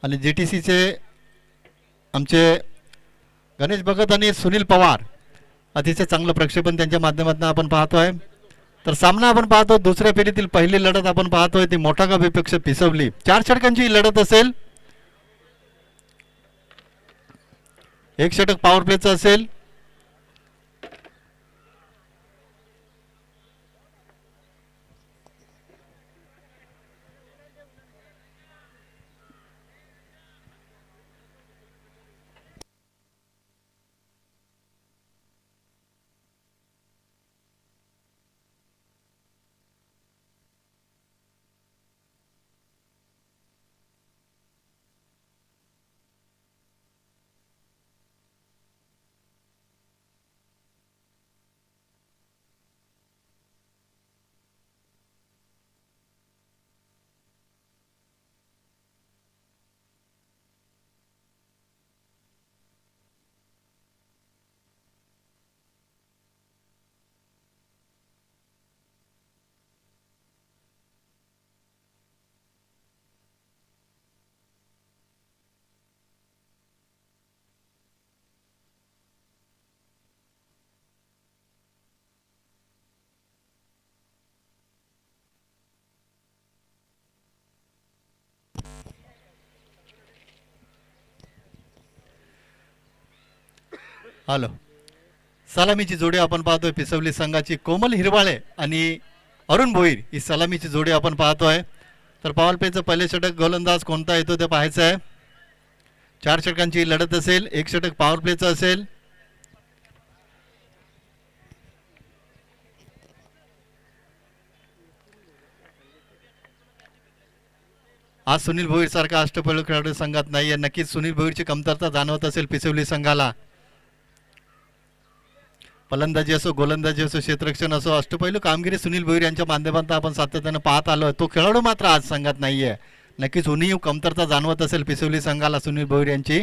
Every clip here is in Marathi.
आणि GTCचे आमचे गणेश भगत आणि सुनील पवार अतिशय चांगलं प्रक्षेपण त्यांच्या माध्यमातून आपण पाहतोय. तर सामना आपण पाहतो दुसऱ्या फेरीतील पहिली लढत आपण पाहतोय ती मोठागाव विपक्ष पिसवली 4 षटकांची लढत असेल. 1 षटक पॉवर प्लेचं असेल. हॅलो, सलामीची जोडी आपण पाहतोय पिसवली संघाची कोमल हिरवाळे आणि अरुण भोईर ही सलामीची जोडी आपण पाहतोय. तर पॉवर प्लेचं पहिले षटक गोलंदाज कोणता येतो ते पाहायचं आहे. 4 षटकांची लढत असेल. 1 षटक पॉवर प्लेचं असेल. आज सुनील भोईर सारखा अष्टपैलू खेळाडू संघात नाहीये. नक्कीच सुनील भोईरची कमतरता जाणवत असेल पिसवली संघाला. फलंदाजी असो गोलंदाजी असो क्षेत्ररक्षण असो अष्टपैलू कामगिरी सुनील भोईर यांच्या माध्यमातून आपण सातत्याने पाहत आलोय. तो खेळाडू मात्र आज संघात नाहीये. नक्कीच उणीव कमतरता जाणवत असेल पिसवली संघाला सुनील भोईर यांची.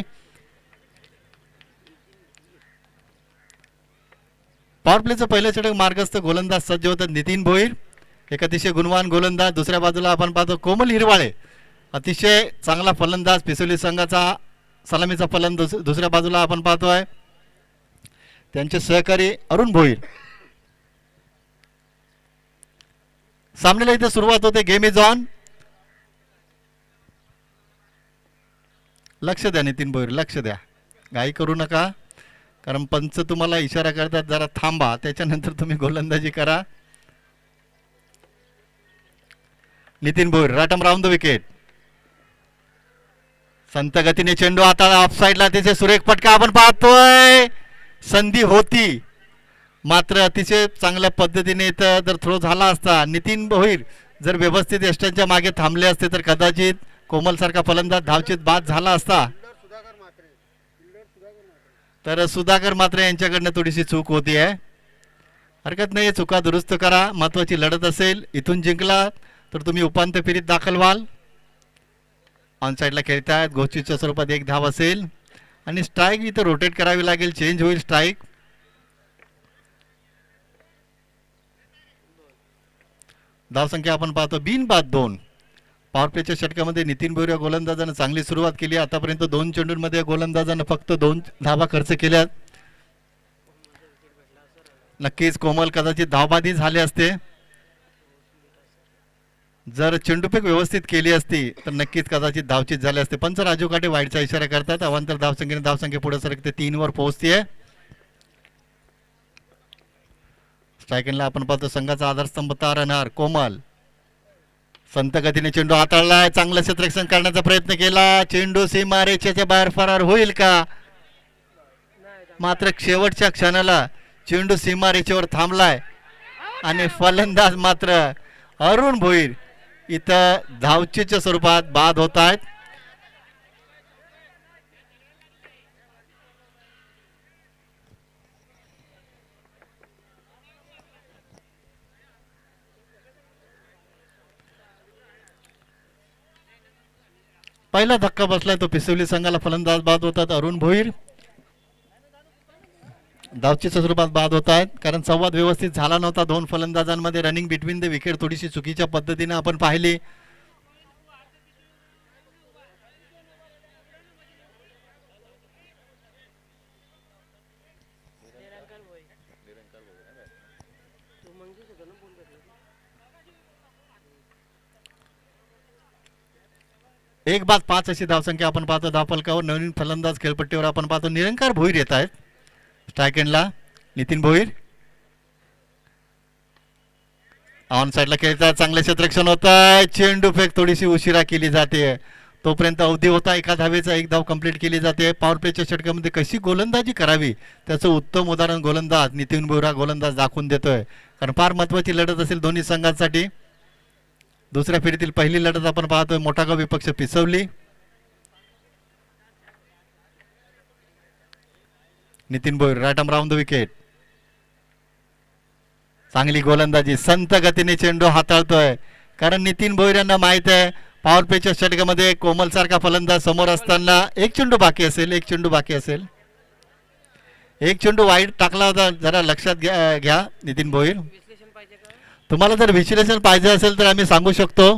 पॉवर प्लेचं पहिलं षटक मार्गस्थ गोलंदाज सज्ज होतात नितीन भोईर एक अतिशय गुणवान गोलंदाज. दुसऱ्या बाजूला आपण पाहतो कोमल हिरवाळे अतिशय चांगला फलंदाज पिसवली संघाचा सलामीचा फलंदाज. दुसऱ्या बाजूला आपण पाहतोय त्यांचे सहकारी अरुण भोईर. सामन्याला इथे सुरुवात होते. Game is on. लक्ष द्या नितीन भोईर, लक्ष द्या, घाई करू नका, कारण पंच तुम्हाला इशारा करतात जरा थांबा, त्याच्यानंतर तुम्ही गोलंदाजी करा. Nitin Bhoir right arm round the wicket. संत गतीने चेंडू आता ऑफ साइडला त्याचे सुरेख फटका आपण पाहतोय. संधी होती मात्र अतिशय चांगल्या पद्धतीने इथं जर थ्रो झाला असता नितीन भोईर जर व्यवस्थित यष्टांच्या मागे थांबले असते तर कदाचित कोमल सारखा फलंदाज धावचीत बाद झाला असता. तर सुधाकर मात्रे यांच्याकडनं थोडीशी चूक होती आहे. हरकत नाही, चुका दुरुस्त करा. महत्वाची लढत असेल. इथून जिंकला तर तुम्ही उपांत्य फेरीत दाखल व्हाल. ऑन साईडला खेळतायत. गोष्टीच्या स्वरूपात 1 धाव असेल आणि स्ट्राईक इथं रोटेट करावी लागेल. चेंज होईल स्ट्राईक. धावसंख्या आपण पाहतो बिनबाद 2. पॉवर प्लेच्या षटकामध्ये नितीन भोईर गोलंदाजानं चांगली सुरुवात केली. आतापर्यंत 2 चेंडूंमध्ये गोलंदाजानं फक्त 2 धावा खर्च केल्या. नक्कीच कोमल कदाचित धावबादी झाले असते जर चेंडूफेक व्यवस्थित केली असती तर नक्कीच कदाचित धावचीत झाले असते. पंच राजू काटे वाईटचा इशारा करतात. अवांतर धावसंख्येने धावसंख्या पुढे सरकते 3 वर पोहोचते. स्ट्रायकिंगला आपण पाहतो संघाचा आधारस्तंभ तारणार कोमल. संत गतीने चेंडू हाताळलाय. चांगलं क्षेत्ररक्षण करण्याचा प्रयत्न केला. चेंडू सीमारेषेच्या बाहेर फरार होईल का? मात्र शेवटच्या क्षणाला चेंडू सीमारेषेवर थांबलाय आणि फलंदाज मात्र अरुण भोईर इथं धावचीच्या स्वरूपात बाद होत आहेत. पहिला धक्का बसलाय तो पिसवली संघाला. फलंदाज बाद होतात अरुण भोईर. धावचीच्या स्वरूपात बाद होत आहेत कारण संवाद व्यवस्थित झाला नव्हता 2 फलंदाजांमध्ये. रनिंग बिटवीन द विकेट थोडीशी चुकीच्या पद्धतीने आपण पाहिली. एक बाद 5 अशी धावसंख्या आपण पाहतो धावफलकावर. नवीन फलंदाज खेळपट्टीवर आपण पाहतो निरंकार भोईर येत आहेत स्ट्राईक एंडला. नितीन भोईर ऑन साईडला खेळतात. चांगले क्षेत्ररक्षण होत आहे. चेंडू फेक थोडीशी उशिरा केली जाते. तोपर्यंत अवधी होता एका धावेचा. एक धाव कंप्लीट केली जाते. पॉवर प्लेच्या षटकामध्ये कशी गोलंदाजी करावी त्याचं उत्तम उदाहरण गोलंदाज नितीन भोईर हा गोलंदाज दाखवून देतोय. कारण फार महत्वाची लढत असेल दोन्ही संघांसाठी. दुसऱ्या फेरीतील पहिली लढत आपण पाहतोय मोठागाव विपक्ष Pisavali. Nitin Bhoir right arm round the wicket. चांगली गोलंदाजी. संत गतीने चेंडू हाताळतोय. कारण नितीन भोईर यांना माहित आहे पॉवर प्लेच्या षटकामध्ये कोमल सारखा फलंदाज समोर असताना एक चेंडू बाकी असेल. एक चेंडू वाईट टाकला होता. जरा लक्षात घ्या नितीन भोईर. तुम्हाला जर विश्लेषण पाहिजे असेल तर आम्ही सांगू शकतो.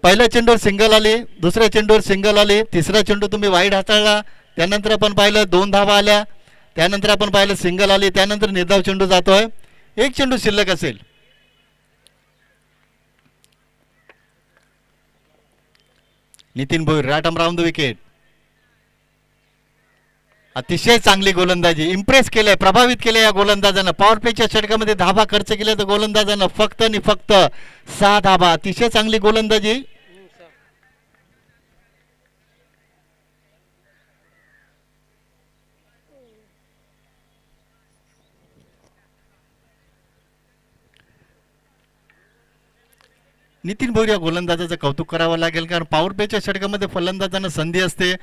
पहिल्या चेंडूवर सिंगल आली. दुसऱ्या चेंडूवर सिंगल आली. तिसरा चेंडू तुम्ही वाईट हाताळला. त्यानंतर आपण पाहिलं 2 धावा आल्या. त्यानंतर आपण पाहिलं सिंगल आली. त्यानंतर निर्धाव चेंडू जातोय. एक चेंडू शिल्लक असेल. Nitin Bhoir right arm round the wicket. अतिशय चांगली गोलंदाजी. इम्प्रेस केलंय प्रभावित केलंय या गोलंदाजानं. पॉवर प्लेच्या षटकामध्ये धाबा खर्च केल्या तर गोलंदाजानं फक्त आणि फक्त 6 धाबा. अतिशय चांगली गोलंदाजी. नितीन भोईर या गोलंदाजाचं कौतुक करावं लागेल. कारण पॉवर प्लेच्या षटकामध्ये फलंदाजांना संधी असते.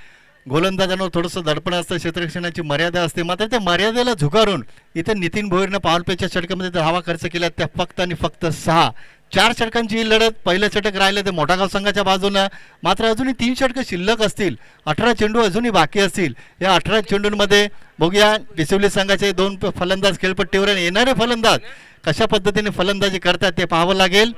गोलंदाजांवर थोडंसं दडपण असतं. क्षेत्ररक्षणाची मर्यादा असते. मात्र त्या मर्यादेला झुगारून इथं नितीन भोईरनं पॉवर प्लेच्या षटकामध्ये धावा खर्च केल्या त्या फक्त आणि फक्त 6. 4 षटकांची ही लढत. पहिलं षटक राहिलं ते मोठागाव संघाच्या बाजूनं. मात्र अजूनही 3 षटकं शिल्लक असतील. 18 चेंडू अजूनही बाकी असतील. या 18 चेंडूंमध्ये बघूया पिसवली संघाचे 2 फलंदाज खेळपट्टीवर येणारे फलंदाज कशा पद्धतीने फलंदाजी करतात ते पाहावं लागेल.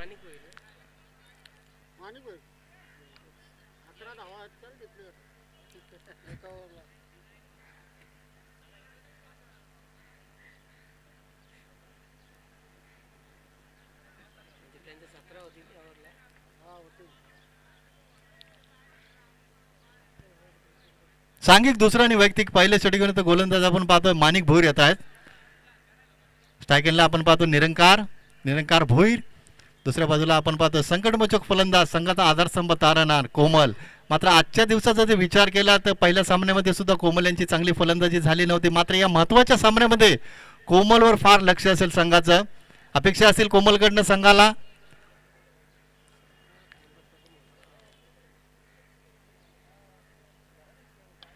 सांघिक दुसरा आणि वैयक्तिक पहिल्या षटकामध्ये तर गोलंदाज आपण पाहतोय माणिक भोईर येत आहेत. स्ट्राईक एंडला आपण पाहतो निरंकार भोईर. दुसऱ्या बाजूला आपण पाहतो संकटमोचक फलंदाज संघाचा आधारस्तंभ तारणार कोमल. मात्र आजच्या दिवसाचा जर विचार केला तर पहिल्या सामन्यामध्ये सुद्धा कोमल यांची चांगली फलंदाजी झाली नव्हती. मात्र या महत्वाच्या सामन्यामध्ये कोमलवर फार लक्ष असेल संघाचं. अपेक्षा असेल कोमलकडनं संघाला.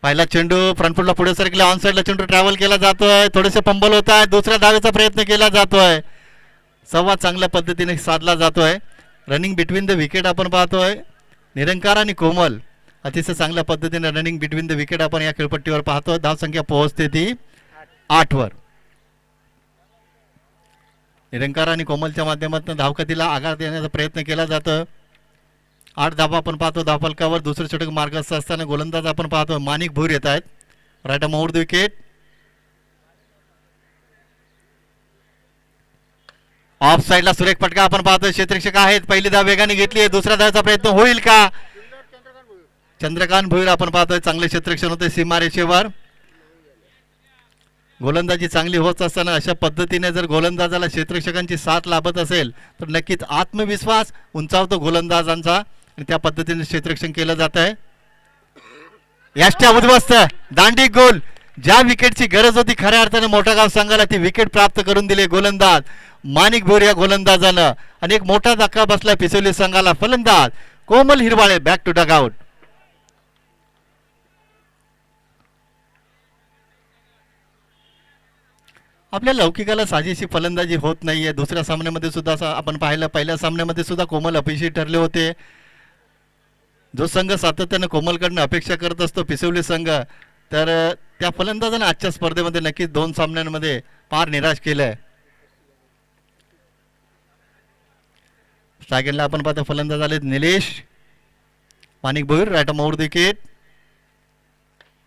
पहिला चेंडू फ्रंटफुटला पुढे सरकला. ऑन साईडला चेंडू ट्रॅव्हल केला जातोय. थोडेसे पंबल होत आहे. दुसऱ्या धावेचा प्रयत्न केला जातोय. संवाद चांगल्या पद्धतीने साधला जातोय. रनिंग बिटवीन द विकेट आपण पाहतोय. निरंकार आणि कोमल अतिशय चांगल्या पद्धतीने रनिंग बिटवीन द विकेट आपण या खेळपट्टीवर पाहतोय. धावसंख्या पोहोचते ती 8 वर. निरंकार आणि कोमलच्या माध्यमातून धावगतीला आघात देण्याचा प्रयत्न केला जातो. 8 धावा आपण पाहतो धावफलकावर. दुसरं षटक मार्गस्थ असताना गोलंदाज आपण पाहतो माणिक भोईर येत आहेत. Right arm over the wicket. Off साईडला सुरेख फटका आपण पाहतोय. क्षेत्ररक्षक आहेत. पहिली धाव वेगाने घेतली आहे. दुसऱ्या धावेचा प्रयत्न होईल का. चंद्रकांत भोईर आपण पाहतोय. चांगले क्षेत्ररक्षण होते सीमारेषेवर. गोलंदाजी चांगली होत असताना अशा पद्धतीने जर गोलंदाजाला क्षेत्ररक्षकांची साथ लाभत असेल तर नक्कीच आत्मविश्वास उंचावतो गोलंदाजांचा. आणि त्या पद्धतीने क्षेत्ररक्षण केलं जात आहे. याष्ट्या उद्ध्वस्त दांडी गोल. ज्या विकेटची गरज होती खऱ्या अर्थाने मोठागाव संघाला ती विकेट प्राप्त करून दिली गोलंदाज माणिक भोईर या गोलंदाजानं. आणि एक मोठा धक्का बसला पिसवली संघाला. फलंदाज कोमल हिरवाळे बॅक टू डग आउट. आपल्या लौकिकाला साजेशी फलंदाजी होत नाहीये. दुसऱ्या सामन्यामध्ये सुद्धा आपण पाहिलं. पहिल्या सामन्यामध्ये सुद्धा कोमल अपयशी ठरले होते. जो संघ सातत्याने कोमलकडनं अपेक्षा करत असतो पिसवली संघ तर त्या फलंदाजाने आजच्या स्पर्धेमध्ये नक्कीच 2 सामन्यांमध्ये फार निराश केलंय. स्ट्राईक एंडला आपण पाहतो फलंदाज आले Nilesh. Manik Bhoir right arm over the wicket.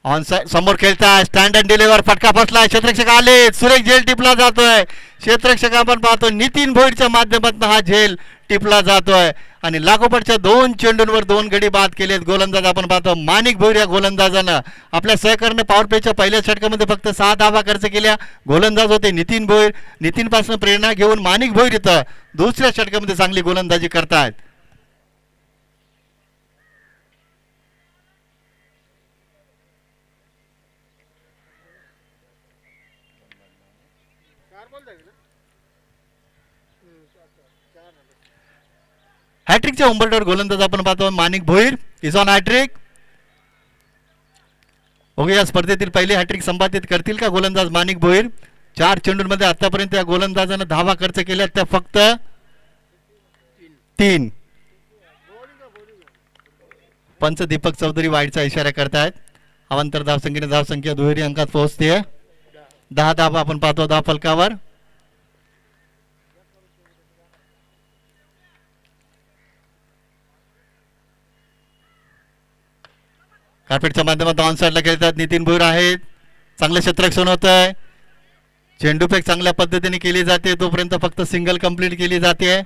On side समोर खेळताय. स्टँड अँड डिलिव्हर फटका फसलाय. क्षेत्ररक्षक आले. सुरेख झेल टिपला जातोय. क्षेत्ररक्षक आपण पाहतो नितीन भोईरच्या माध्यमातून हा झेल टिपला जातोय आणि लागोपाठच्या 2 चेंडूंवर 2 गडी बाद केलेत. गोलंदाज आपण पाहतो माणिक भोईर या गोलंदाजानं आपल्या सहकार्याने पॉवर प्लेच्या पहिल्या षटकामध्ये फक्त 6 धावा खर्च केल्या. गोलंदाज होते नितीन भोईर. नितीन पासून प्रेरणा घेऊन माणिक भोईर इथं दुसऱ्या षटकामध्ये चांगली गोलंदाजी करतायत. हॅट्रिकच्या उंबरठ्यावर गोलंदाज आपण पाहतो Manik Bhoir is on hattrick. Okay, या स्पर्धेतील पहिले हॅट्रिक संपादित करतील का गोलंदाज माणिक भोईर. 4 चेंडूंमध्ये आतापर्यंत या गोलंदाजानं धावा खर्च केल्या त्या फक्त 3. पंच दीपक चौधरी वाईटचा इशारा करतायत. अवांतर धावसंख्येने धावसंख्या दुहेरी अंकात पोहोचते. 10 धावा आपण पाहतो धाव फलकावर. कार्पेटच्या माध्यमातून ऑन साईडला खेळतात नितीन भोईर आहेत. चांगलं क्षेत्ररक्षण होत आहे. चेंडू फेक चांगल्या पद्धतीने केली जाते. तोपर्यंत फक्त सिंगल कंप्लीट केली जाते.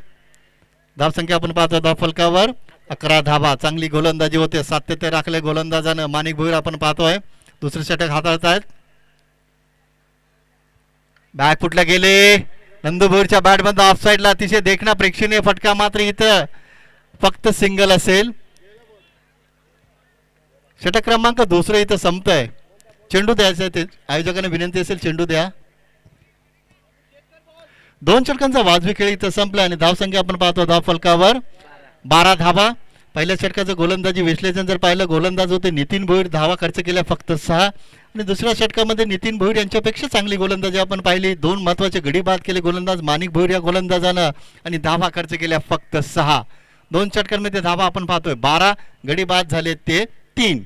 धावसंख्या आपण पाहतो धाव फलकावर 11 धावा. चांगली गोलंदाजी होते. सातत्य राखले गोलंदाजानं. माणिक भोईर आपण पाहतोय दुसरे षटक हाताळतायत. बॅट फुटला गेले. नंदू भोईरच्या बॅटमध्ये ऑफ साईडला अतिशय देखणा प्रेक्षणीय फटका. मात्र इथं फक्त सिंगल असेल. षटक क्रमांक दुसरं इथं संपतंय. चेंडू द्यायचं ते आयोजकांना विनंती असेल चेंडू द्या. 2 षटकांचा वाजवी खेळ इथं संपला आणि धावसंख्या आपण पाहतो धाव फलकावर 12 धावा. पहिल्या षटकाचं गोलंदाजी विश्लेषण जर पाहिलं गोलंदाज होते नितीन भोईर. धावा खर्च केल्या फक्त 6 आणि दुसऱ्या षटकामध्ये नितीन भोईर यांच्यापेक्षा चांगली गोलंदाजी आपण पाहिली. 2 महत्वाचे गडी बाद केले गोलंदाज माणिक भोईर या गोलंदाजानं आणि धावा खर्च केल्या फक्त 6. 2 षटकांमध्ये धावा आपण पाहतोय 12. गडी बाद झाले ते 3.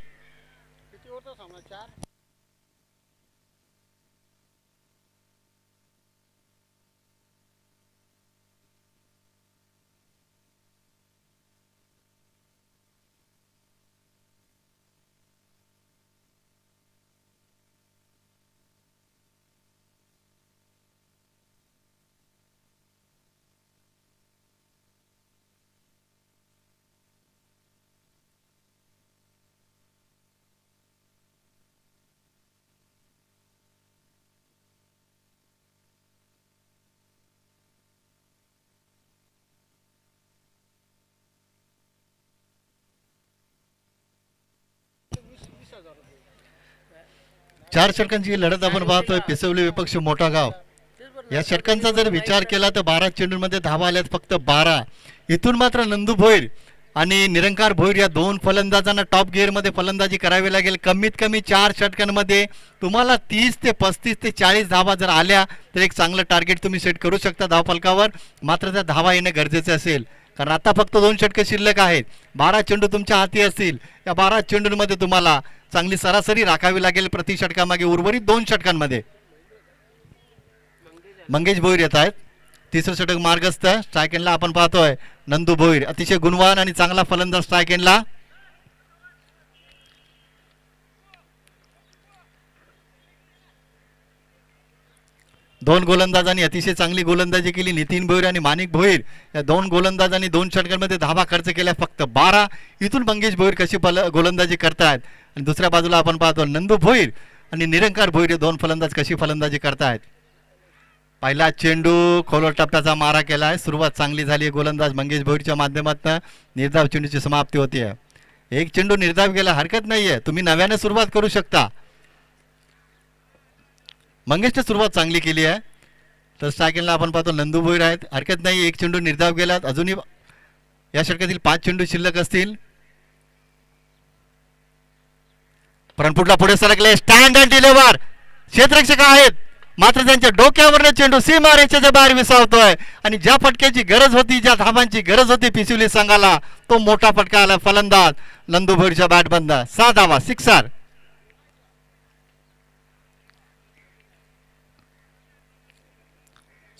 चार षटकांची लढत आपण पाहतोय. पिसवली विपक्ष मोठा गाव. या षटकांचा जर विचार केला तर 12 चेंडूंमध्ये धावा आल्यात फक्त 12. इथून मात्र नंदू भोईर आणि निरंकार भोईर या 2 फलंदाजांना टॉप गिअरमध्ये फलंदाजी करावी लागेल. कमीत कमी 4 षटकांमध्ये तुम्हाला 30 ते 35 ते 40 धावा जर आल्या तर एक चांगलं टार्गेट तुम्ही सेट करू शकता धावफलकावर. मात्र त्या धावा येणं गरजेचे असेल कारण आता फक्त 2 षटकं शिल्लक आहेत. 12 चेंडू तुमच्या हाती असतील. या 12 चेंडूंमध्ये तुम्हाला चांगली सरासरी राखावी लागेल प्रति षटकामागे. उर्वरित 2 षटकांमध्ये मंगेश भोईर येत आहेत. तिसरं षटक मार्गस्थ. स्ट्राईक एंडला आपण पाहतोय नंदू भोईर. अतिशय गुणवान आणि चांगला फलंदाज स्ट्राईक एंडला. दोन गोलंदाजांनी अतिशय चांगली गोलंदाजी केली. नितीन भोईर आणि माणिक भोईर या 2 गोलंदाजांनी 2 षटकांमध्ये धावा खर्च केल्या फक्त 12. इथून मंगेश भोईर कशी गोलंदाजी करतायत आणि दुसऱ्या बाजूला आपण पाहतो नंदू भोईर आणि निरंकार भोईर हे 2 फलंदाज कशी फलंदाजी करतायत. पहिला चेंडू खोलवर टप्प्याचा मारा केलाय. सुरुवात चांगली झाली. गोलंदाज मंगेश भोईरच्या माध्यमातून निर्धाव चेंडूची समाप्ती होतीये. एक चेंडू निर्धाव गेला हरकत नाहीये. तुम्ही नव्याने सुरुवात करू शकता. मंगेशने सुरुवात चांगली केली आहे. तर स्ट्राईकला आपण पाहतो नंदू भोईर आहेत. हरकत नाही. एक चेंडू निर्धाव गेलात. अजूनही या षटकातील 5 चेंडू शिल्लक असतील. फ्रंटफुटला पुढे सरकले. स्टँड अँड डिलिव्हर क्षेत्ररक्षक आहेत. मात्र त्यांच्या डोक्यावरनं चेंडू सीमा रेषेच्या बाहेर विसावतोय आणि ज्या फटक्याची गरज होती ज्या धावांची गरज होती पिसिवली संघाला तो मोठा फटका आला. फलंदाज नंदू भोईरच्या बॅट बंद. 6 धावा. 6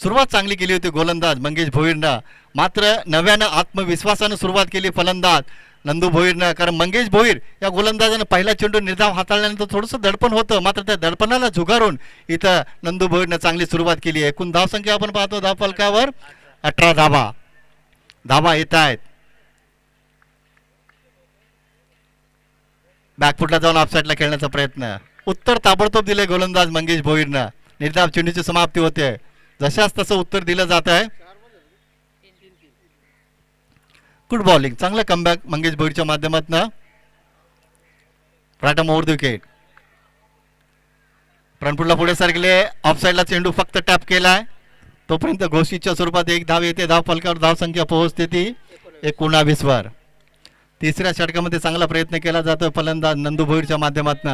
सुरुवात चांगली केली होती गोलंदाज मंगेश भोईरनं. मात्र नव्यानं आत्मविश्वासानं सुरुवात केली फलंदाज नंदू भोईरनं. कारण मंगेश भोईर या गोलंदाजानं पहिला चेंडू निर्धाव हाताळल्यानंतर थोडंसं दडपण होतं. मात्र त्या दडपणाला झुगारून इथं नंदू भोईरनं चांगली सुरुवात केली आहे. एकूण धावसंख्या आपण पाहतो धावफलकावर 18 धावा. धावा येत आहेत. बॅकफुटला जाऊन ऑफसाईडला खेळण्याचा प्रयत्न. उत्तर ताबडतोब दिले गोलंदाज मंगेश भोईरनं. निर्धाव चेंडूची समाप्ती होते. जशाच तसं उत्तर दिलं जात आहे. गुड बॉलिंग, चांगलं कमबॅक मंगेश भोईरच्या माध्यमातून. Right arm over the wicket. फ्रंटफुटला पुढे सरकले. ऑफसाईडला चेंडू फक्त टॅप केलाय. तोपर्यंत घोषीच्या स्वरूपात एक धाव येते. धाव फलकावर धावसंख्या पोहोचते ती 19 वर. तिसऱ्या षटकामध्ये चांगला प्रयत्न केला जातोय फलंदाज नंदू भोईरच्या माध्यमातून.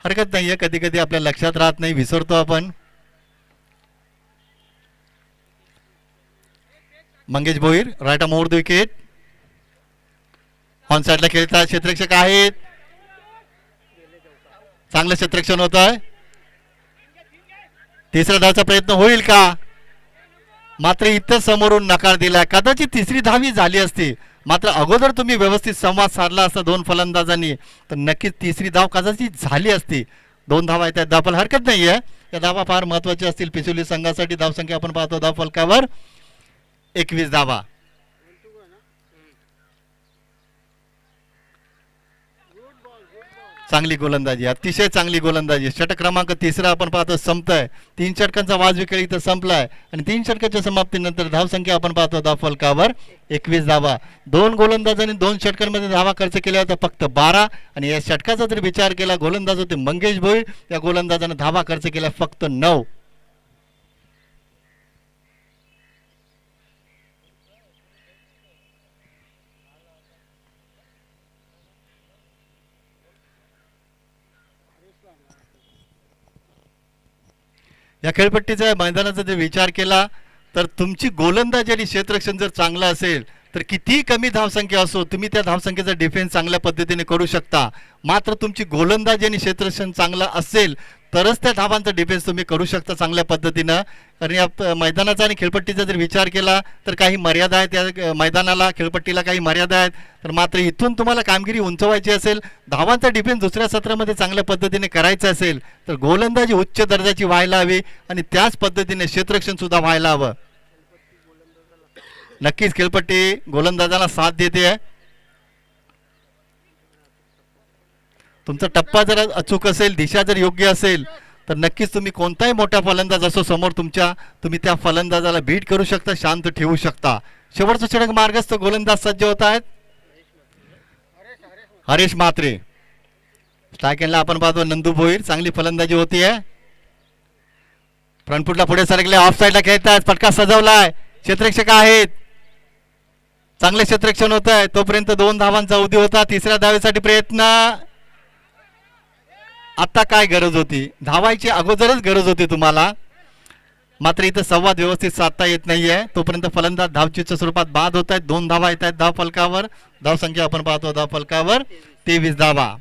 हरकत नाहीये, कधी कधी आपल्या लक्षात राहत नाही, विसरतो आपण. Mangesh Bhoir right arm over the wicket. On साईडला खेळतात. क्षेत्ररक्षक आहेत. चांगलं क्षेत्ररक्षण होत आहे. तिसऱ्या धावचा प्रयत्न होईल का? मात्र इथं समोरून नकार दिलाय. कदाचित तिसरी धावी झाली असती, मात्र अगोदर तुम्ही व्यवस्थित संवाद साधला असता दोन फलंदाजांनी तर नक्कीच तिसरी धाव कदाचित झाली असती. 2 धावा आहेत. धावफल हरकत नाहीये. या धावा फार महत्वाच्या असतील पिसोली संघासाठी. धावसंख्या आपण पाहतो धाव फलकावर 21 धावा. चांगली गोलंदाजी, अतिशय चांगली गोलंदाजी. षटक क्रमांक 3 आपण पाहतो संपतोय. 3 षटकांचा वाजवी खेळ इथं संपलाय आणि 3 षटकाच्या समाप्तीनंतर धावसंख्या आपण पाहतो धाव फलकावर 21 धावा. 2 गोलंदाजांनी 2 षटकांमध्ये धावा खर्च केल्या होत्या फक्त 12 आणि या षटकाचा जर विचार केला गोलंदाज होते मंगेश भोईर. या गोलंदाजाने धावा खर्च केल्या फक्त 9. या खेळपट्टीचा मैदानाचा जर विचार केला तर तुमची गोलंदाजी आणि क्षेत्ररक्षण जर चांगलं असेल तर कितीही कमी धावसंख्या असो तुम्ही त्या धावसंख्येचा डिफेन्स चांगल्या पद्धतीने करू शकता. मात्र तुमची गोलंदाजी आणि क्षेत्ररक्षण चांगलं असेल तरच त्या धावांचा डिफेन्स तुम्ही करू शकता चांगल्या पद्धतीनं. कारण या मैदानाचा आणि खेळपट्टीचा जर विचार केला तर काही मर्यादा आहेत. या मैदानाला खेळपट्टीला काही मर्यादा आहेत. तर मात्र इथून तुम्हाला कामगिरी उंचवायची असेल, धावांचा डिफेन्स दुसऱ्या सत्रामध्ये चांगल्या पद्धतीने करायचा असेल तर गोलंदाजी उच्च दर्जाची व्हायला हवी आणि त्याच पद्धतीने क्षेत्ररक्षण सुद्धा व्हायला हवं. नक्कीच खेळपट्टी गोलंदाजाला साथ देते. तुमचा टप्पा जर अचूक असेल, दिशा जर योग्य असेल तर नक्कीच तुम्ही कोणताही मोठा फलंदाज असो समोर तुमच्या, तुम्ही त्या फलंदाजाला बीट करू शकता, शांत ठेवू शकता. शेवटचा षटक मार्गस्थ गोलंदाज सज्ज होत आहेत. हरेश म्हात्रे. स्ट्राईक एंडला आपण पाहतो नंदू भोईर. चांगली फलंदाजी होतीये. फ्रंटफुटला पुढे सरकले. ऑफ साईडला खेळतात. फटका सजवलाय. क्षेत्ररक्षक आहेत. चांगले क्षेत्ररक्षण होत आहे. तोपर्यंत 2 धावांचा अवधी होता. तिसऱ्या धावेसाठी प्रयत्न. आता काय गरज होती? धावायची अगोदरच गरज होती तुम्हाला. मात्र इथं संवाद व्यवस्थित साधता येत नाहीये. तोपर्यंत फलंदाज धावचीच्या स्वरूपात बाद होत आहेत. 2 धावा येत आहेत धाव फलकावर. धावसंख्या आपण पाहतो धाव फलकावर 23 धावा.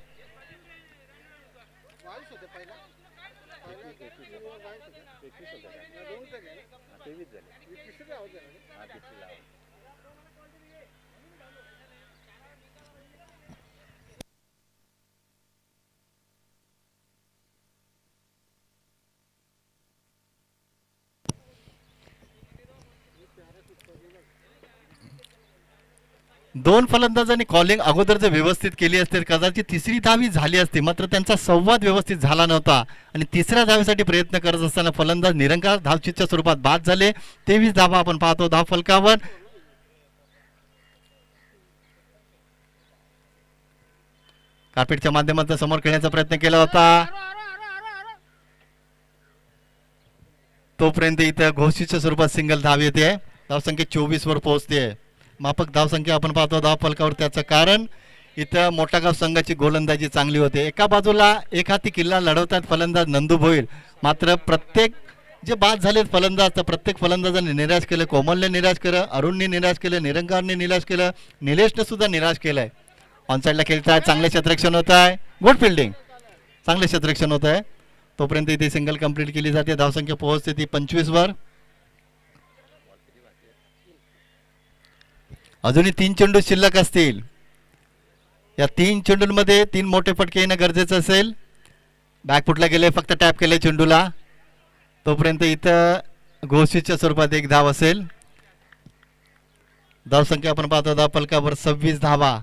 दोन फलंदाजांनी कॉलिंग अगोदर जर व्यवस्थित केली असते कदाचित तिसरी धावी झाली असती. मात्र त्यांचा संवाद व्यवस्थित झाला नव्हता आणि तिसऱ्या धावेसाठी प्रयत्न करत असताना फलंदाज निरंकार धावचीच्या स्वरूपात बाद झाले. 23 धावा आपण पाहतो धाव फलकावर. कार्पेटच्या माध्यमातून समोर खेळण्याचा प्रयत्न केला होता. तोपर्यंत इथं घोषीच्या स्वरूपात सिंगल धाव येते. धावसंख्या 24 वर पोहोचते. माफक धावसंख्या आपण पाहतो धाव फलकावर. त्याचं कारण इथं मोठागाव संघाची गोलंदाजी चांगली होते. एका बाजूला एक हाती किल्ला लढवतात फलंदाज नंदू भोईर. मात्र प्रत्येक जे बाद झालेत फलंदाज तर प्रत्येक फलंदाजाने निराश केलं. कोमलने निराश केलं, अरुणने निराश केलं, निरंकारने निराश केलं, निलेशने सुद्धा निराश केलंय. ऑन साईडला खेळताय. चांगले क्षेत्ररक्षण होत आहे. Good fielding. चांगले क्षेत्ररक्षण होत आहे. तोपर्यंत इथे सिंगल कंप्लीट केली जाते. धावसंख्या पोहोचते ती 25 वर. अजूनही 3 चेंडू शिल्लक असतील. या 3 चेंडूंमध्ये 3 मोठे फटके येणं गरजेचं असेल. बॅकफुटला गेले, फक्त टॅप केले चेंडूला. तोपर्यंत इथं घोषीच्या स्वरूपात एक धाव असेल. धावसंख्या आपण पाहतो धाव फलकावर 26 धावा.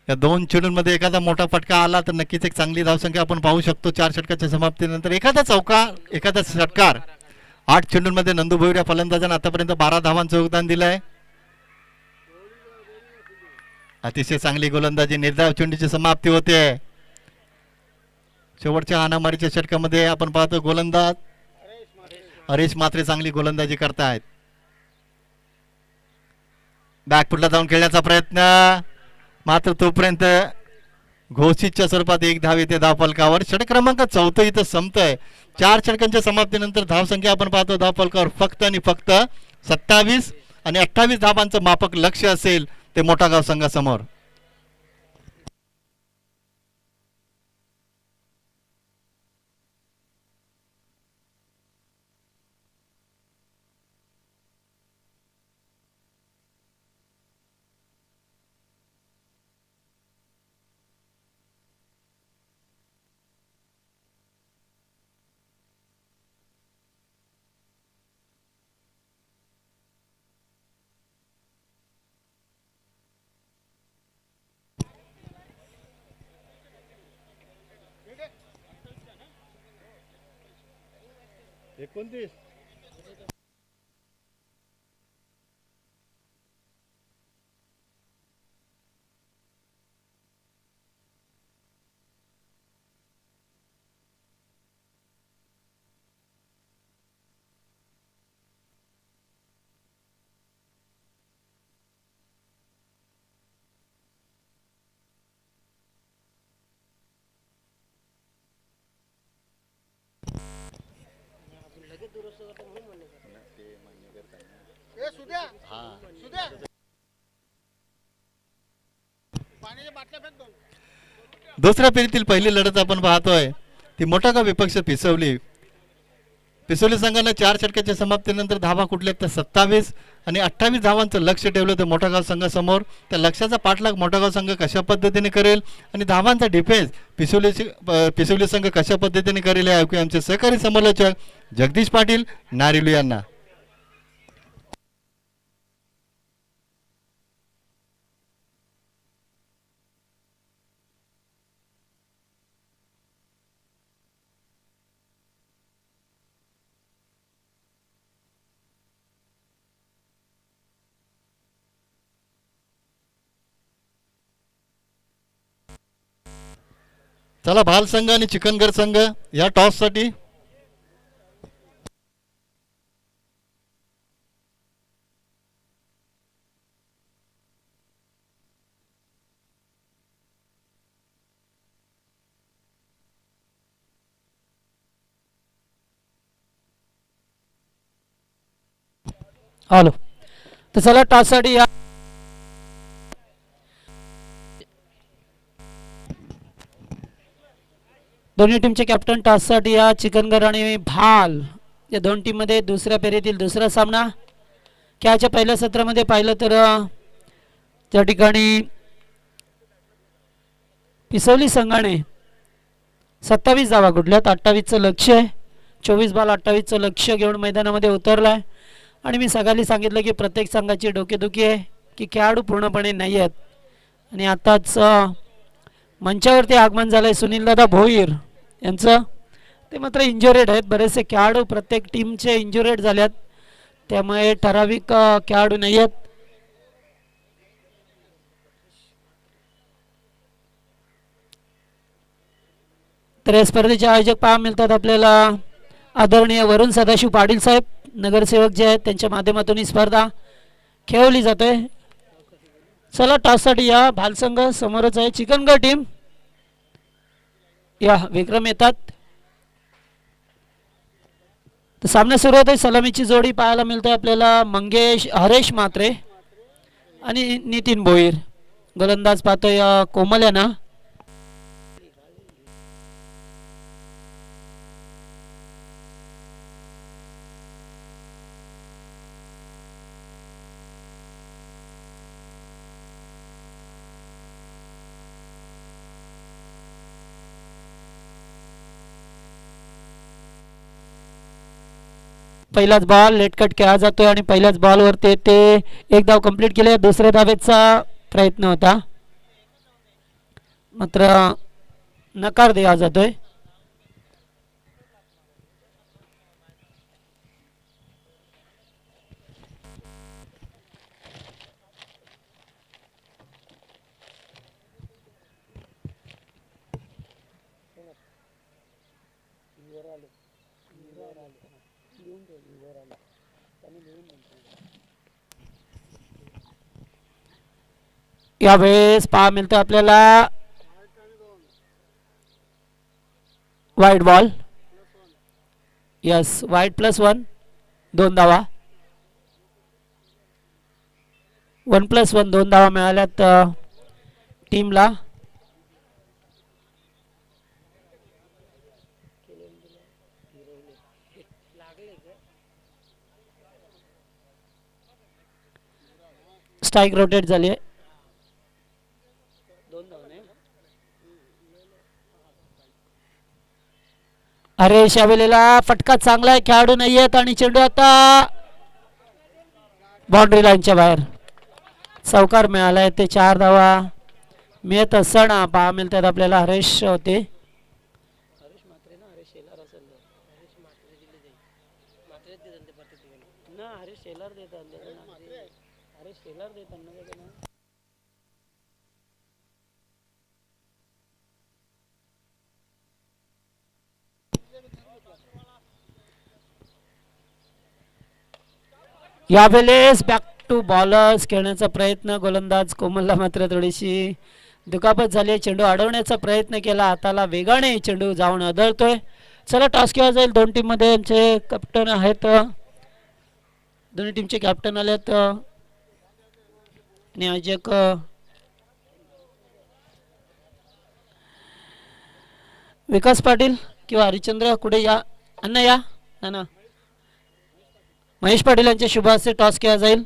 या दोन चेंडूंमध्ये एखादा मोठा फटका आला तर नक्कीच एक चांगली धावसंख्या आपण पाहू शकतो. 4 षटकाच्या समाप्तीनंतर एखादा चौका, एखादा षटकार. 8 चेंडूंमध्ये नंदू भोईर या फलंदाजांना आतापर्यंत 12 धावांचं योगदान दिलंय. अतिशय चांगली गोलंदाजी, निर्धाव चेंडूची समाप्ती होते. शेवटच्या हाणामारीच्या षटकामध्ये आपण पाहतो गोलंदाज हरेश मात्रे चांगली गोलंदाजी करतायत. बॅकफुटला जाऊन खेळण्याचा प्रयत्न, मात्र तोपर्यंत घोषितच्या स्वरूपात एक धाव येते धाव फलकावर. षटक क्रमांक 4 इथं संपतंय. 4 षटकांच्या समाप्तीनंतर धावसंख्या आपण पाहतो धाव फलकावर फक्त आणि फक्त 27 आणि 28 धावांचं मापक लक्ष असेल ते मोठा गाव संघासमोर. दुसऱ्या फेरीतील पहिली लढत आपण पाहतोय ती मोठा गाव विपक्ष पिसवली. पिसवली संघाने 4 षटकाच्या समाप्तीनंतर धावा कुठल्या तर 27 आणि 28 धावांचं लक्ष ठेवलं होतं मोठा गाव संघासमोर. त्या लक्ष्याचा पाठलाग मोठा गाव संघ कशा पद्धतीने करेल आणि धावांचा डिफेन्स पिसवली संघ कशा पद्धतीने करेल हे ऐकूया आमचे सहकारी समालोचक जगदीश पाटील नारिलू यांना. चला भाल संघ आणि चिकनगर संघ या टॉस साठी. हॅलो, तर चला टॉस साठी या दोन्ही टीमचे कॅप्टन टॉस साठी या. चिकनगर आणि भाल या दोन टीम मध्ये दुसऱ्या फेरीतील दुसरा सामना. खेळाच्या पहिल्या सत्रामध्ये पाहिलं तर त्या ठिकाणी पिसवली संघाने 27 धावा कुठल्यात 28चं लक्ष आहे. 24 बॉल 28चं लक्ष घेऊन मैदानामध्ये उतरलाय. आणि मी सगळ्यांनी सांगितलं की प्रत्येक संघाची डोकेदुखी आहे की खेळाडू पूर्णपणे नाही आहेत. आणि आताच मंचावरती आगमन झालंय सुनीलदादा भोईर यांचं. ते मात्र इंजुरेड आहेत. बरेचसे खेळाडू प्रत्येक टीमचे इंजुरेड झाल्यात, त्यामुळे ठराविक खेळाडू नाही आहेत. तर या स्पर्धेचे आयोजक पाहा मिळतात आपल्याला आदरणीय वरुण सदाशिव पाटील साहेब, नगरसेवक जे आहेत त्यांच्या माध्यमातून ही स्पर्धा खेळवली जाते. चला टॉससाठी या. भाल संघ समोरच आहे. चिकनगर टीम या विक्रम येतात. तर सामना सुरू होत आहे. सलामीची जोडी पाहायला मिळते आपल्याला हरेश मात्रे आणि नितीन भोईर. गोलंदाज पाहतोय कोमल यांना. पहिलाच बॉल लेटकट खेळला जातोय आणि पहिल्याच बॉलवर ते एक धाव कंप्लीट केले. दुसऱ्या धावेचा प्रयत्न होता मात्र नकार दिला जातोय. यावेळेस पहा मिळतं आपल्याला वाईट बॉल. यस वाईट +1 2 धावा. 1+1 2 धावा मिळाल्यात टीमला. स्ट्राईक रोटेट झाली आहे. अरे शावेलेला फटका चांगला आहे. खेळाडू नाही आहेत आणि चेंडू आता बाउंड्री लाईनच्या बाहेर. चौकार मिळालाय. ते 4 धावा मिळत असताना पहा मिळतात आपल्याला हरेश होते. यावेळेस बॅक टू बॉलर्स खेळण्याचा प्रयत्न. गोलंदाज कोमलला मात्र थोडीशी दुखापत झाली. चेंडू अडवण्याचा प्रयत्न केला. हाताला वेगाने चेंडू जाऊन आदळतोय. चला टॉस केला जाईल. दोन टीम मध्ये यांचे कॅप्टन आहेत. दोन्ही टीमचे कॅप्टन आलेत. नियोजक विकास पाटील किंवा हरिश्चंद्र कुठे या अण्णा या ना महेश पाटील यांच्या शुभ हस्ते टॉस केला जाईल.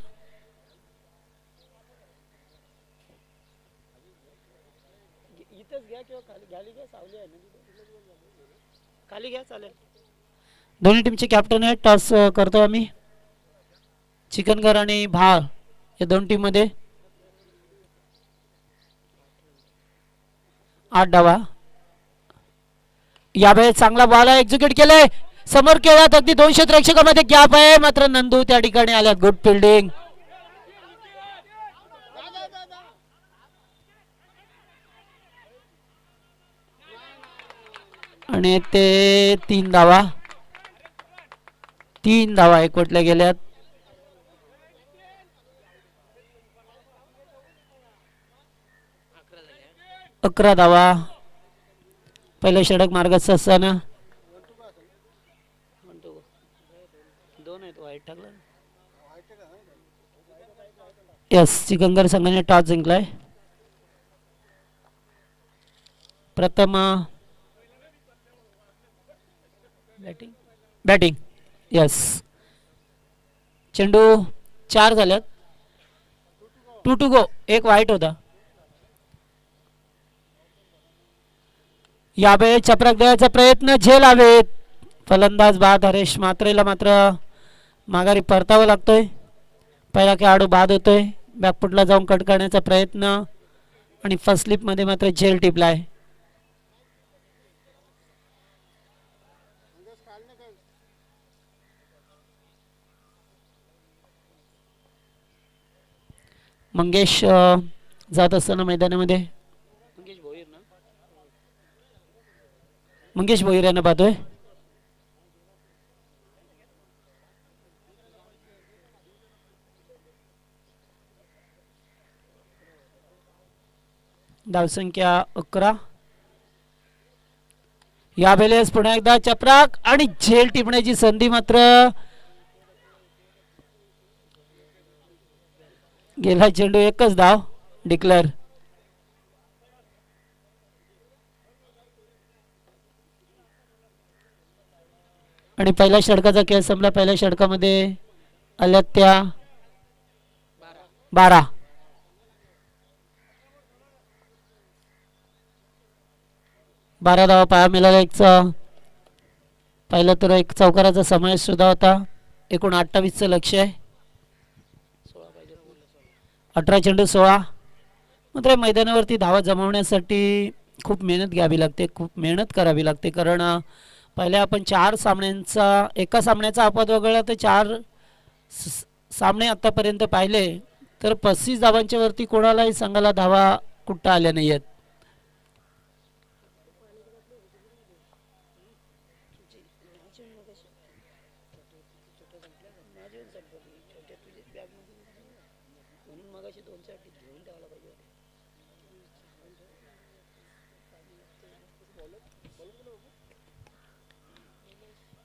दोन्ही टीमचे कॅप्टन आहेत. टॉस करतो आम्ही. चिकनगर आणि भाळ या दोन टीम मध्ये 8 धावा. यावेळेस चांगला बॉल एक्झिक्यूट केलाय. समोर केळात अगदी 200 प्रेक्षकांमध्ये गॅप आहे. मात्र नंदू त्या ठिकाणी आल्यात. Good fielding. आणि ते 3 धावा. 3 धावा एकवटल्या गेल्यात. 11 धावा. पहिलं षटक मार्गस्थ असताना यस चिकनगर संघाने टॉस जिंकलाय. प्रथम बॅटिंग यस. चेंडू 4 झाल्यात. 2 टू गो. एक वाईट होता. यावेळी चपराक द्यायचा प्रयत्न. झेल हवेत. फलंदाज बाद हरेश मात्रेला मात्र माघारी परतावा लागतोय. पहिला खेळाडू बाद होतोय. बॅकफुटला जाऊन कट करण्याचा प्रयत्न आणि फर्स्ट स्लिप मध्ये मात्र झेल टिपलाय. मंगेश जात असताना मैदानामध्ये मंगेश भोईर यांना पाहतोय. धावसंख्या 11. यावेळेस पुन्हा एकदा चपराक आणि झेल टिपण्याची संधी मात्र गेला. चेंडू एकच धाव डिक्लेअर. आणि पहिल्या षटकाचा खेळ संपला. पहिल्या षटकामध्ये आल्या त्या 12. धावा पाया मिळाला. पाहिलं तर एक चौकाराचा समावेश सुद्धा होता. एकूण 28चं लक्ष आहे. 18 चेंडू 16. मात्र मैदानावरती धावा जमवण्यासाठी खूप मेहनत घ्यावी लागते, खूप मेहनत करावी लागते. कारण पहिल्या आपण 4 सामन्यांचा एका सामन्याचा अपवाद वगळला तर 4 सामने आत्तापर्यंत पाहिले तर 35 धावांच्या वरती कोणालाही संघाला धावा कुठं आल्या नाही आहेत.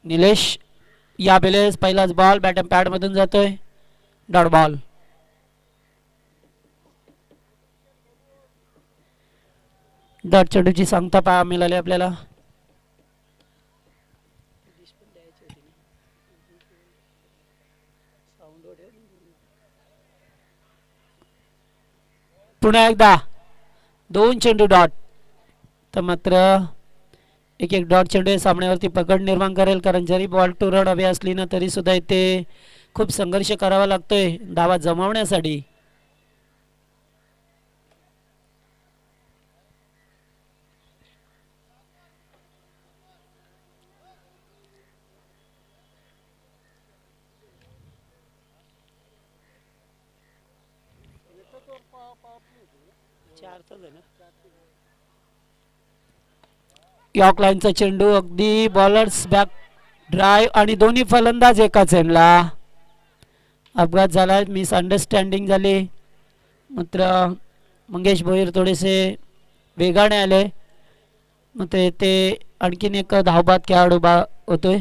निलेश या बेलेस पहिलाच बॉल बॅट अँड पॅड मधून जातोय. Dot ball. डॉट चेंडूची सांगता पाहा मिळाली आपल्याला. पुन्हा एकदा 2 चेंडू डॉट. तर मात्र एक डॉट चेंडू सामन्यावरती पकड निर्माण करेल. कारण जरी बॉल टू रन हवी असली ना तरी सुद्धा इथे खूप संघर्ष करावा लागतोय धावा जमवण्यासाठी. यॉर्क लाईनचा चेंडू अगदी बॉलर्स बॅक ड्राईव्ह आणि दोन्ही फलंदाज एकाच एंडला. अपघात झाला, मिसअंडरस्टँडिंग झाली. मात्र मंगेश भोईर थोडेसे वेगाने आले. मात्र ते आणखीन एक धावबाद खेळाडू होतोय.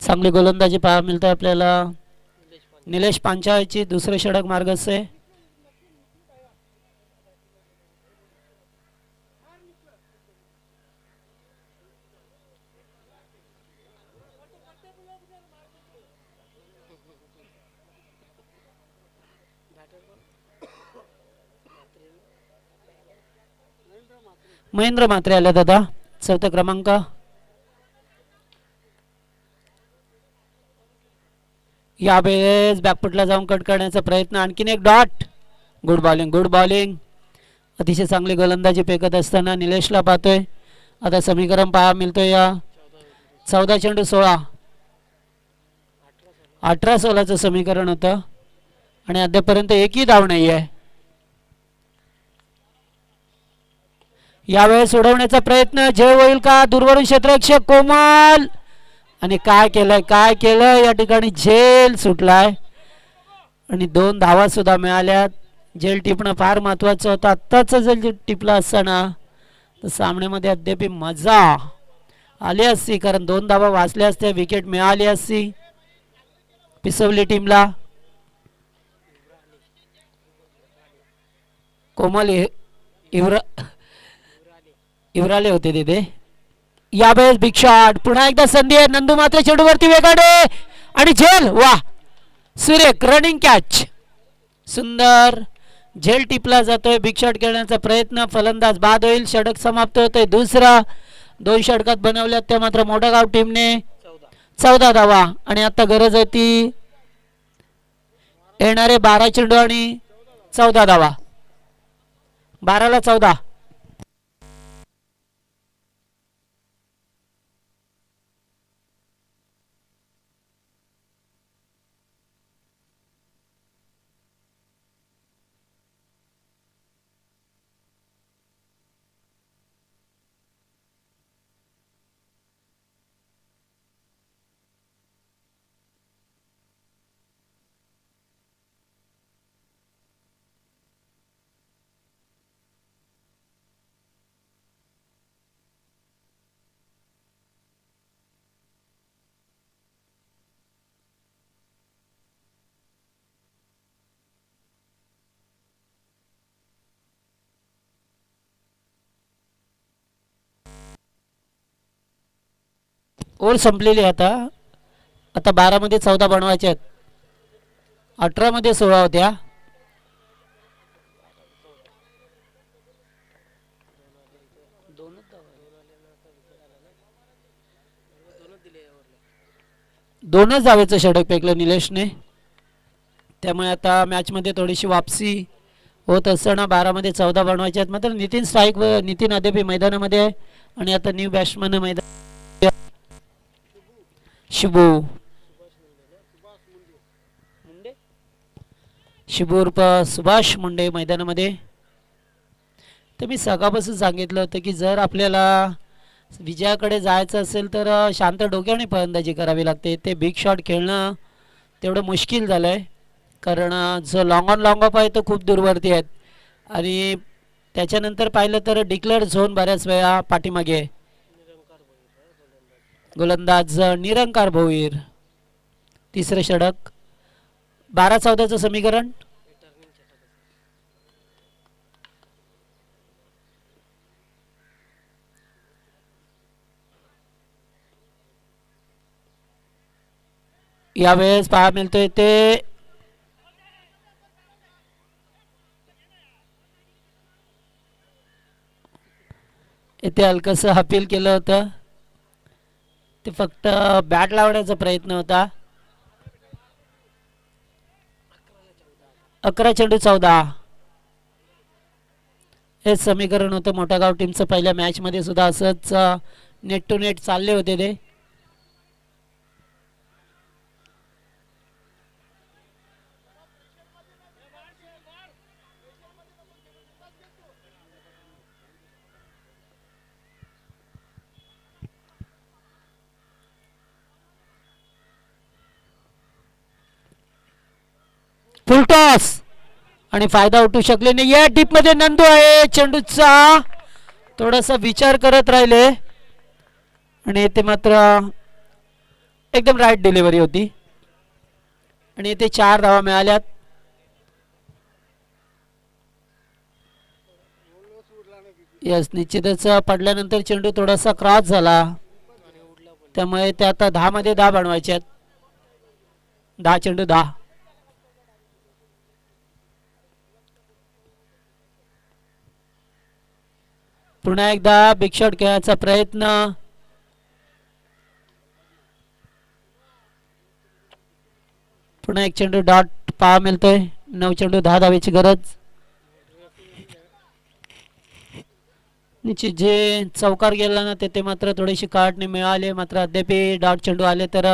चांगली गोलंदाजी पाहायला मिळते आपल्याला. निलेश पांचाळची दुसरे षटक मार्गस्थ आहे. महेंद्र म्हात्रे आले दादा, चौथा क्रमांक. यावेळेस बॅकफुटला जाऊन कट करण्याचा प्रयत्न. आणखीन एक dot. Good bowling, good bowling. अतिशय चांगली गोलंदाजी फेकत असताना निलेशला पाहतोय. आता समीकरण पाहा मिळतोय या 14 चेंडू 16. 18-16चं समीकरण होतं आणि अद्यापर्यंत एकही धाव नाही आहे. यावेळेस सोडवण्याचा प्रयत्न जय होईल का? दूरवरून क्षेत्ररक्षक कोमल आणि काय केलं या ठिकाणी झेल सुटलाय आणि 2 धावा सुद्धा मिळाल्या. झेल टिपणं फार महत्वाचं होतं. आत्ताच जर टिपला असताना तर सामन्यामध्ये अद्याप मजा आली असती. कारण 2 धावा वाचल्या असत्या, विकेट मिळाली असती पिसवली टीमला. कोमल इवराले होते तिथे. यावेळेस बिग शॉट. पुन्हा एकदा संधी आहे. नंदू मात्र चेंडूवरती वेगाडे आणि झेल. वा, सुरेख रनिंग कॅच. सुंदर झेल टिपला जातोय. बिग शॉट खेळण्याचा प्रयत्न. फलंदाज बाद होईल. षटक समाप्त होतोय. दुसरा 2 षटकात बनवल्यात त्या मात्र मोठागाव टीमने 14 धावा आणि आता गरज होती येणारे 12 चेंडू आणि 14 धावा. 12ला 14. ओव्हर संपलेली आता. आता 12 मध्ये 14 बनवायचे आहेत. 18 मध्ये 16 होत्या. दोनच धावेचं षटक फेकलं निलेशने. त्यामुळे आता मॅचमध्ये थोडीशी वापसी होत असताना 12 मध्ये 14 बनवायचे आहेत. मात्र नितीन स्ट्राईक व नितीन अद्याप मैदानामध्ये आहे. आणि आता न्यू बॅट्समन मैदान शिबू उर्फ सुभाष मुंडे मैदानामध्ये. तर मी सकाळपासून सांगितलं होतं की जर आपल्याला विजयाकडे जायचं असेल तर शांत डोक्याने फलंदाजी करावी लागते. ते बिग शॉट खेळणं तेवढं मुश्किल झालं आहे. कारण जो लॉंग ऑन लॉंग ऑफ आहे तो खूप दूरवरती आहेत. आणि त्याच्यानंतर पाहिलं तर डिक्लेअर झोन बऱ्याच वेळा पाठीमागे आहे. गोलंदाज निरंकार भोईर. तिसरे षटक. 12-14चं समीकरण. यावेळेस पहा मिळतोय ते इथे हलकसं अपील केलं होतं. ते फक्त बॅट लावण्याचा प्रयत्न होता. 11 चेंडू 14 हे समीकरण होतं. मोठागाव टीमचं पहिल्या मॅचमध्ये सुद्धा असंच नेट टू नेट चालले होते ते. फुलटॉस आणि फायदा उठू शकले नाही. या डीप मध्ये नंदू आहे. चेंडूचा थोडासा विचार करत राहिले आणि ते मात्र एकदम राईट डिलिव्हरी होती आणि इथे 4 धावा मिळाल्यात. यस निश्चितच पडल्यानंतर चेंडू थोडासा क्रॉस झाला. त्यामुळे ते आता 10 मध्ये 10 बनवायचे आहेत. 10 चेंडू 10. पुन्हा एकदा बिग शॉट खेळायचा प्रयत्न. पुन्हा एक चेंडू डॉट पहा मिळतोय. 9 चेंडू 10 धावेची गरज. निश्चित जे चौकार गेला ना ते मात्र थोडीशी काढणे मिळाले. मात्र अद्याप डॉट चेंडू आले तर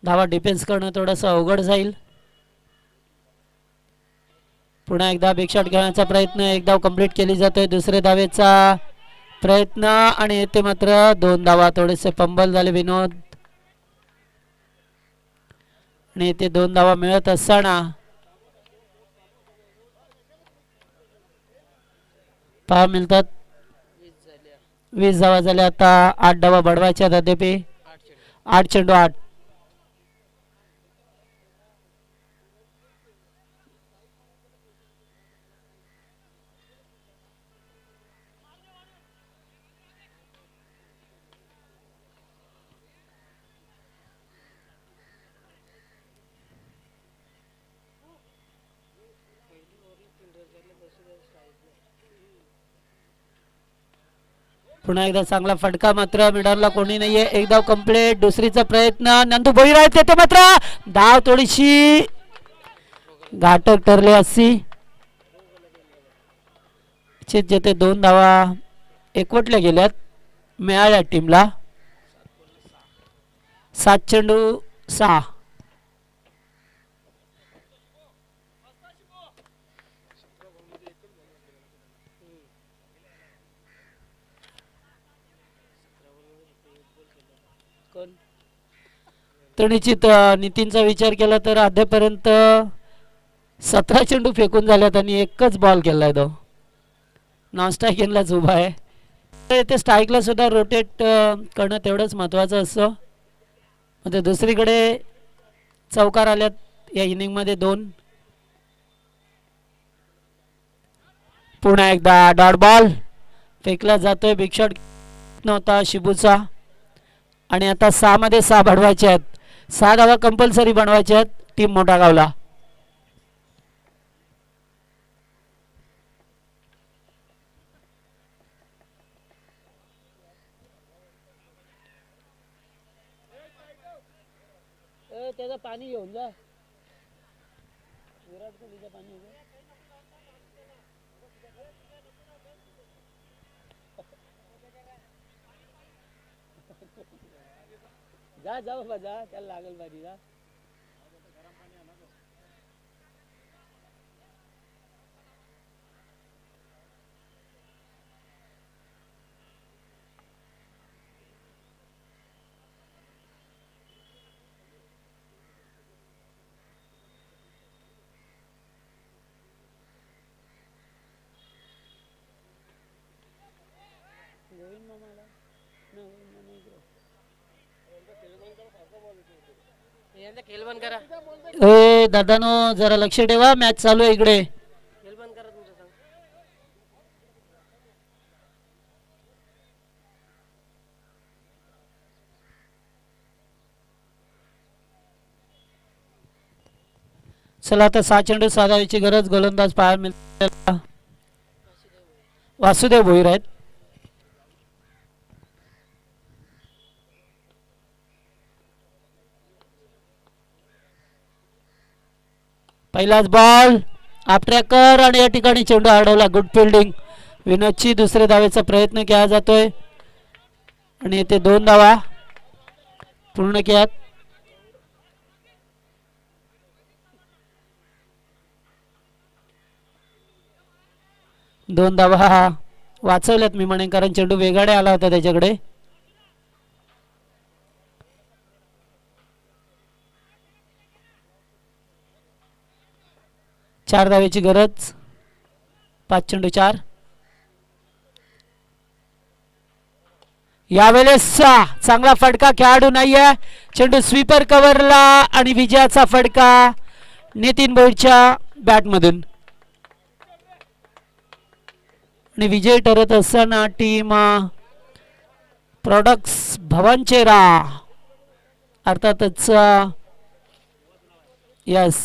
धावा डिफेन्स करणं थोडंसं अवघड जाईल. पुन्हा एकदा बिग शॉट खेळण्याचा प्रयत्न. एक धाव कंप्लीट केली जातोय. दुसरे धावेचा प्रयत्न आणि येथे मात्र 2 धावा. थोडेसे फंबल झाले विनोद आणि येथे 2 धावा मिळत असताना पहा मिळतात 20 धावा झाल्या. आता 8 धावा बढवायच्या अद्याप. 8 चेंडू 8. पुन्हा एकदा चांगला फटका. मात्र मिडरला कोणी नाहीये. एक धाव कंप्लीट. दुसरीचा प्रयत्न. नंदू भोईर आहेत ते मात्र धाव थोडीशी घातक ठरली असती. जेथे 2 धावा एकवटल्या गेल्यात मिळाल्या टीमला. 7 चेंडू 6. तर निश्चित नितीनचा विचार केला तर अद्यापर्यंत 17 चेंडू फेकून झाल्यात आणि एकच बॉल केलाय तो. नॉन स्ट्रायकिंगलाच उभा आहे. तर इथे स्ट्राईकला सुद्धा रोटेट करणं तेवढंच महत्त्वाचं असतं. म्हणजे दुसरीकडे चौकार आल्यात या इनिंगमध्ये 2. पुन्हा एकदा डॉट बॉल फेकला जातोय. बिग शॉट नव्हता शिबूचा आणि आता 6 मध्ये 6 बनवायचे आहेत. 6 धावा कंपल्सरी बनवायचे आहेत टीम मोठा गावला. त्याचं पाणी घेऊन जा. विराट कोहलीचं पाणी घे. जा जा बाबा जा, त्याला लागेल पाणी जा. गोविंद मामाला ना, गोविंद मामा इकडे. यांचा खेळ बंद करा. ए दादानो जरा लक्ष ठेवा, मॅच चालू आहे इकडे. खेळ बंद करा तुमचा सांग. चला आता 6 चेंडू साधायची गरज. गोलंदाज पाहायला मिळतात वासुदेव भोईर आहेत. पहिलाच बॉल आप ट्रॅकर आणि या ठिकाणी चेंडू अडवला. गुड फिल्डिंग विनोदची. दुसऱ्या धावेचा प्रयत्न केला जातोय आणि येथे 2 धावा पूर्ण केल्यात. 2 धावा वाचवल्यात मी म्हणेन, कारण चेंडू वेगाडे आला होता त्याच्याकडे. चार धावेची गरज. 5 चेंडू 4. यावेळेस चांगला फटका, खेळाडू नाहीये. चेंडू स्वीपर कव्हरला आणि विजयाचा फटका नितीन भोईरच्या बॅट मधून. आणि विजय ठरत असताना टीम प्रोडक्ट्स भवनचेरा अर्थातच यस